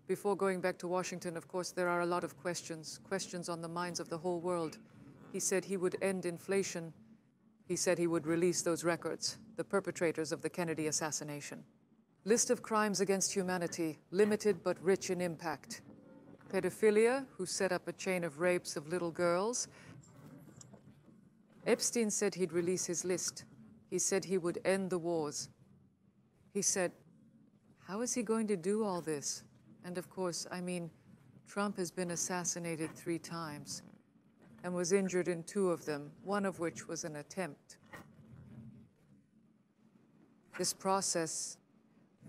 Before going back to Washington, of course, there are a lot of questions on the minds of the whole world. He said he would end inflation. He said he would release those records, the perpetrators of the Kennedy assassination. List of crimes against humanity, limited but rich in impact. Pedophilia, who set up a chain of rapes of little girls. Epstein said he'd release his list. He said he would end the wars. He said, how is he going to do all this? And of course, I mean, Trump has been assassinated 3 times and was injured in 2 of them, one of which was an attempt. This process,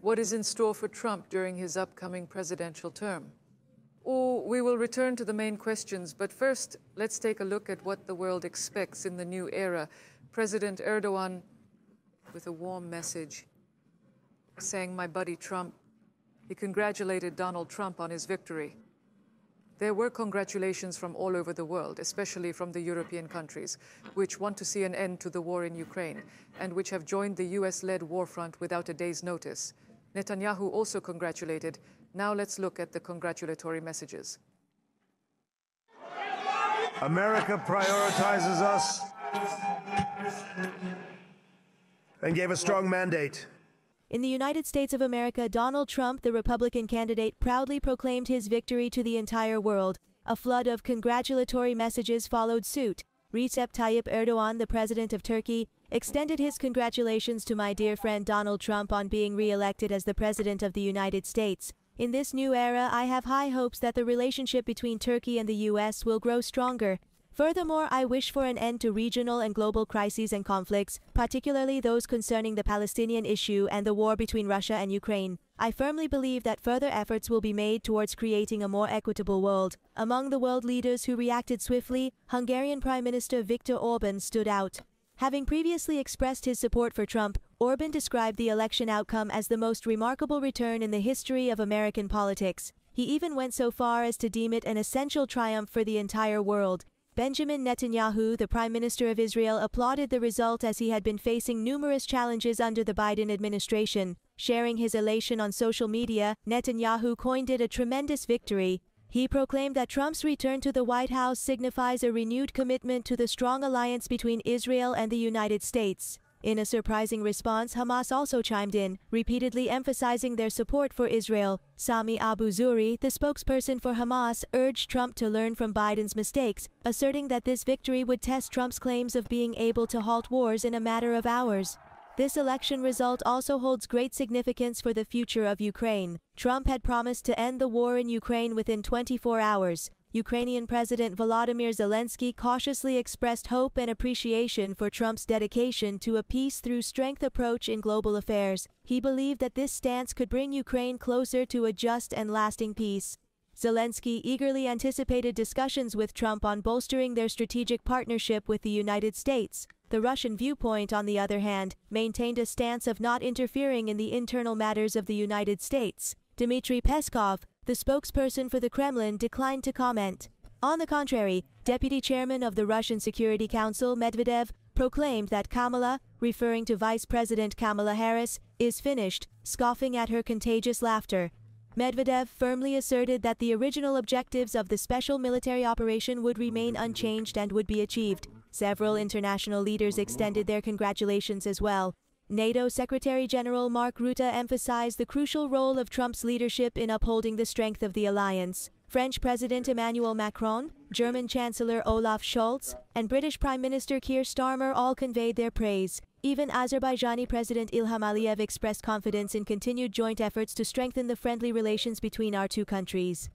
what is in store for Trump during his upcoming presidential term? Oh, we will return to the main questions, but first, let's take a look at what the world expects in the new era. President Erdogan, with a warm message, saying, my buddy Trump, he congratulated Donald Trump on his victory. There were congratulations from all over the world, especially from the European countries, which want to see an end to the war in Ukraine, and which have joined the US-led war front without a day's notice. Netanyahu also congratulated. Now let's look at the congratulatory messages. America prioritizes us and gave a strong mandate. In the United States of America, Donald Trump, the Republican candidate, proudly proclaimed his victory to the entire world. A flood of congratulatory messages followed suit. Recep Tayyip Erdogan, the president of Turkey, extended his congratulations to my dear friend Donald Trump on being re-elected as the president of the United States. In this new era, I have high hopes that the relationship between Turkey and the U.S. will grow stronger. Furthermore, I wish for an end to regional and global crises and conflicts, particularly those concerning the Palestinian issue and the war between Russia and Ukraine. I firmly believe that further efforts will be made towards creating a more equitable world. Among the world leaders who reacted swiftly, Hungarian Prime Minister Viktor Orbán stood out. Having previously expressed his support for Trump, Orbán described the election outcome as the most remarkable return in the history of American politics. He even went so far as to deem it an essential triumph for the entire world. Benjamin Netanyahu, the Prime Minister of Israel, applauded the result as he had been facing numerous challenges under the Biden administration. Sharing his elation on social media, Netanyahu coined it a tremendous victory. He proclaimed that Trump's return to the White House signifies a renewed commitment to the strong alliance between Israel and the United States. In a surprising response, Hamas also chimed in, repeatedly emphasizing their support for Israel. Sami Abu Zuhri, the spokesperson for Hamas, urged Trump to learn from Biden's mistakes, asserting that this victory would test Trump's claims of being able to halt wars in a matter of hours. This election result also holds great significance for the future of Ukraine. Trump had promised to end the war in Ukraine within 24 hours. Ukrainian President Volodymyr Zelensky cautiously expressed hope and appreciation for Trump's dedication to a peace-through-strength approach in global affairs. He believed that this stance could bring Ukraine closer to a just and lasting peace. Zelensky eagerly anticipated discussions with Trump on bolstering their strategic partnership with the United States. The Russian viewpoint, on the other hand, maintained a stance of not interfering in the internal matters of the United States. Dmitry Peskov, the spokesperson for the Kremlin, declined to comment. On the contrary, Deputy Chairman of the Russian Security Council, Medvedev, proclaimed that Kamala, referring to Vice President Kamala Harris, is finished, scoffing at her contagious laughter. Medvedev firmly asserted that the original objectives of the special military operation would remain unchanged and would be achieved. Several international leaders extended their congratulations as well. NATO Secretary-General Mark Rutte emphasized the crucial role of Trump's leadership in upholding the strength of the alliance. French President Emmanuel Macron, German Chancellor Olaf Scholz, and British Prime Minister Keir Starmer all conveyed their praise. Even Azerbaijani President Ilham Aliyev expressed confidence in continued joint efforts to strengthen the friendly relations between our 2 countries.